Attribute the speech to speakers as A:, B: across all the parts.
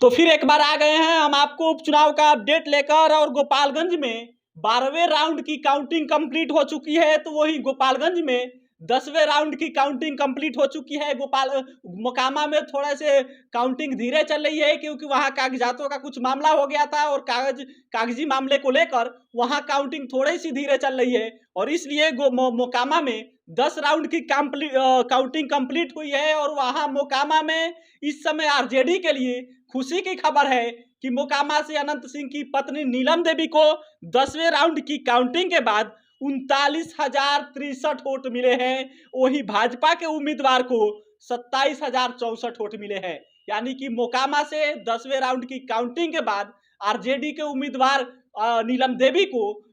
A: तो फिर एक बार आ गए हैं हम आपको उपचुनाव का अपडेट लेकर। और गोपालगंज में 12वें राउंड की काउंटिंग कंप्लीट हो चुकी है, तो वही गोपालगंज में 10वें राउंड की काउंटिंग कंप्लीट हो चुकी है। मोकामा में थोड़ा से काउंटिंग धीरे चल रही है, क्योंकि वहां कागजातों का कुछ मामला हो गया था और कागजी मामले को लेकर वहां काउंटिंग थोड़ी सी धीरे चल रही है। और इसलिए मोकामा में 10 राउंड की काउंटिंग कंप्लीट हुई है। और वहां मोकामा में इस समय आरजेडी के लिए खुशी की खबर है कि मोकामा से अनंत सिंह की पत्नी नीलम देवी को 10वें राउंड की काउंटिंग के बाद 39,063 वोट मिले हैं। वही भाजपा के उम्मीदवार को 27,064 वोट मिले हैं। यानी कि मोकामा से 10वें राउंड की काउंटिंग के बाद आरजेडी के उम्मीदवार नीलम देवी को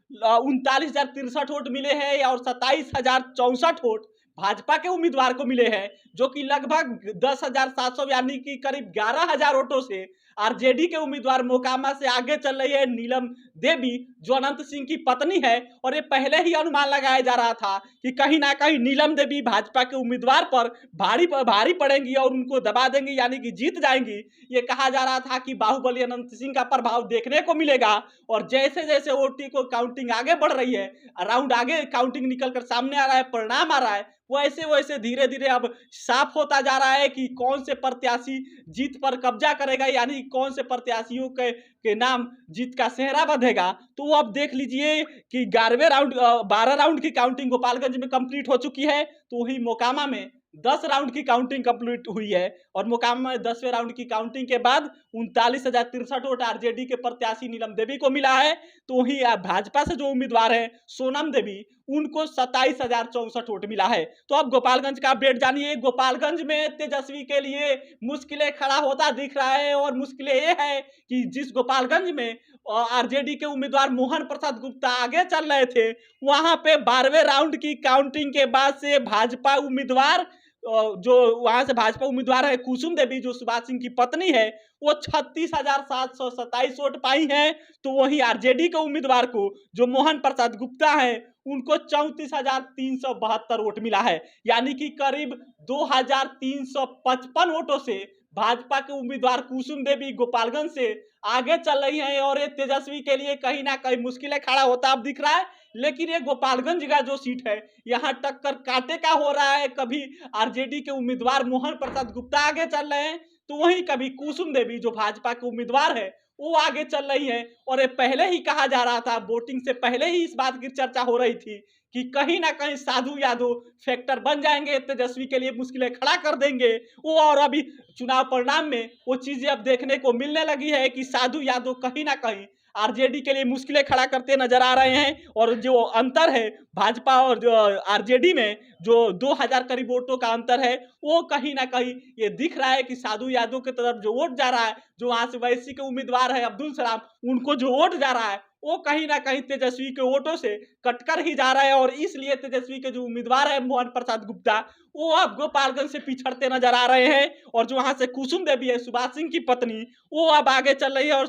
A: 39,063 वोट मिले हैं और 27,064 वोट भाजपा के उम्मीदवार को मिले हैं, जो कि लगभग 10,700 यानी कि करीब 11,000 वोटों से आरजेडी के उम्मीदवार मोकामा से आगे चल रही है नीलम देवी, जो अनंत सिंह की पत्नी है। और ये पहले ही अनुमान लगाया जा रहा था कि कहीं ना कहीं नीलम देवी भाजपा के उम्मीदवार पर भारी पड़ेंगी और उनको दबा देंगी, यानी कि जीत जाएंगी। ये कहा जा रहा था कि बाहुबली अनंत सिंह का प्रभाव देखने को मिलेगा। और जैसे जैसे वोटिंग को काउंटिंग आगे बढ़ रही है, राउंड आगे काउंटिंग निकल कर सामने आ रहा है, परिणाम आ रहा है, वैसे वैसे धीरे धीरे अब साफ होता जा रहा है कि कौन से प्रत्याशी जीत पर कब्जा करेगा, यानी कौन से प्रत्याशियों के नाम जीत का सेहरा बंधेगा। तो अब देख लीजिए कि 12 राउंड की काउंटिंग गोपालगंज में कंप्लीट हो चुकी है, तो वही मोकामा में 10 राउंड की काउंटिंग कंप्लीट हुई है। और मोकामा में 10वें राउंड की काउंटिंग के बाद 39,063 वोट आरजेडी के प्रत्याशी नीलम देवी को मिला है। तो वही भाजपा से जो उम्मीदवार है सोनम देवी, उनको 27,064 वोट मिला है। तो अब गोपालगंज का अपडेट जानिए। गोपालगंज में तेजस्वी के लिए मुश्किलें खड़ा होता दिख रहा है। और मुश्किलें ये है कि जिस गोपालगंज में आरजेडी के उम्मीदवार मोहन प्रसाद गुप्ता आगे चल रहे थे, वहां पे 12वें राउंड की काउंटिंग के बाद से भाजपा उम्मीदवार जो वहां से भाजपा उम्मीदवार है कुसुम देवी, जो सुभाष सिंह की पत्नी है, वो 36,727 वोट पाई हैं। तो वही आरजेडी के उम्मीदवार को जो मोहन प्रसाद गुप्ता है, उनको 34,372 वोट मिला है। यानी कि करीब 2,355 वोटों से भाजपा के उम्मीदवार कुसुम देवी गोपालगंज से आगे चल रही हैं। और ये तेजस्वी के लिए कहीं ना कहीं मुश्किलें खड़ा होता अब दिख रहा है। लेकिन ये गोपालगंज का जो सीट है, यहाँ टक्कर कांटे का हो रहा है। कभी आरजेडी के उम्मीदवार मोहन प्रसाद गुप्ता आगे चल रहे हैं, तो वहीं कभी कुसुम देवी जो भाजपा के उम्मीदवार है वो आगे चल रही है। और ये पहले ही कहा जा रहा था, वोटिंग से पहले ही इस बात की चर्चा हो रही थी कि कहीं ना कहीं साधु यादव फैक्टर बन जाएंगे, तेजस्वी के लिए मुश्किलें खड़ा कर देंगे वो। और अभी चुनाव परिणाम में वो चीजें अब देखने को मिलने लगी है कि साधु यादव कहीं ना कहीं आरजेडी के लिए मुश्किलें खड़ा करते नजर आ रहे हैं। और जो अंतर है भाजपा और आरजेडी में, जो 2,000 करीब वोटों का अंतर है, वो कहीं ना कहीं ये दिख रहा है कि साधु यादव की तरफ जो वोट जा रहा है, जो वहां से वैसी के उम्मीदवार है अब्दुल सलाम, उनको जो वोट जा रहा है वो कहीं ना कहीं तेजस्वी के वोटों से कटकर ही जा रहा है। और इसलिए तेजस्वी के जो उम्मीदवार है मोहन प्रसाद गुप्ता, वो अब गोपालगंज से पिछड़ते नजर आ रहे हैं। और जो वहां से कुसुम देवी है सुभाष सिंह की पत्नी, वो अब आगे चल रही है। और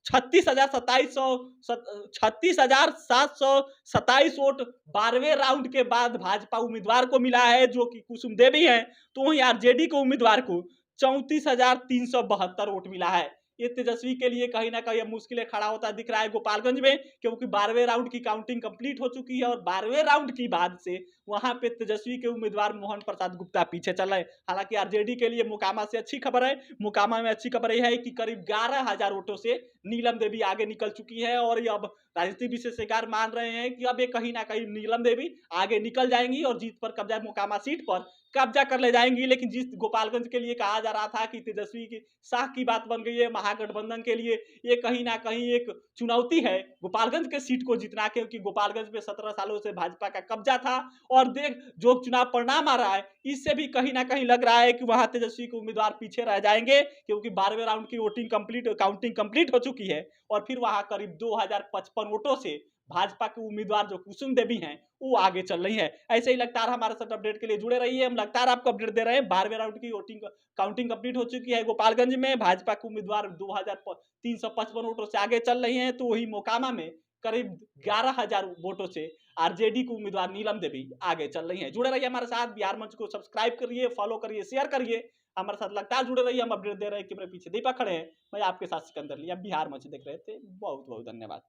A: 36,727 वोट 12वें राउंड के बाद भाजपा उम्मीदवार को मिला है, जो कि कुसुम देवी है। तो वहीं आरजेडी के उम्मीदवार को 34,372 वोट मिला है। ये तेजस्वी के लिए कहीं ना कहीं मुश्किलें खड़ा होता दिख रहा है गोपालगंज में, क्योंकि 12वें राउंड की काउंटिंग कंप्लीट हो चुकी है। और 12वें राउंड की बाद से वहां पे तेजस्वी के उम्मीदवार मोहन प्रसाद गुप्ता पीछे चल रहे हैं। हालांकि आरजेडी के लिए मोकामा से अच्छी खबर है। मोकामा में अच्छी खबर यह है कि करीब 11,000 वोटों से नीलम देवी आगे निकल चुकी है। और ये अब राजनीतिक विशेषज्ञ मान रहे हैं कि अब ये कहीं ना कहीं नीलम देवी आगे निकल जाएंगी और जीत पर कब्जा, मोकामा सीट पर कब्जा कर ले जाएंगी। लेकिन जिस गोपालगंज के लिए कहा जा रहा था कि तेजस्वी की शाह की बात बन गई है महागठबंधन के लिए, ये कहीं ना कहीं एक चुनौती है गोपालगंज के सीट को जीतना, क्योंकि गोपालगंज में 17 सालों से भाजपा का कब्जा था। और देख जो चुनाव परिणाम आ रहा है, इससे भी कहीं ना कहीं लग रहा है कि वहां तेजस्वी के उम्मीदवार पीछे रह जाएंगे, क्योंकि 12वें राउंड की काउंटिंग कंप्लीट हो चुकी है। और फिर वहां करीब 2,055 वोटों से भाजपा के उम्मीदवार जो कुसुम देवी हैं वो आगे चल रही है। ऐसे ही लगातार हमारे साथ अपडेट के लिए जुड़े रहिए, हम लगातार आपको अपडेट दे रहे हैं। 12वें राउंड की काउंटिंग कंप्लीट हो चुकी है गोपालगंज में, भाजपा के उम्मीदवार 2,355 वोटों से आगे चल रही हैं। तो वही मोकामा में करीब 11,000 वोटों से आरजेडी के उम्मीदवार नीलम देवी आगे चल रही हैं। जुड़े रहिए हमारे साथ। बिहार मंच को सब्सक्राइब करिए, फॉलो करिए, शेयर करिए। हमारे साथ लगातार जुड़े रहिए, हम अपडेट दे रहे हैं, कैमरे पीछे दीपक खड़े हैं, मैं आपके साथ सिकंदर लिया, बिहार मंच देख रहे थे। बहुत बहुत धन्यवाद।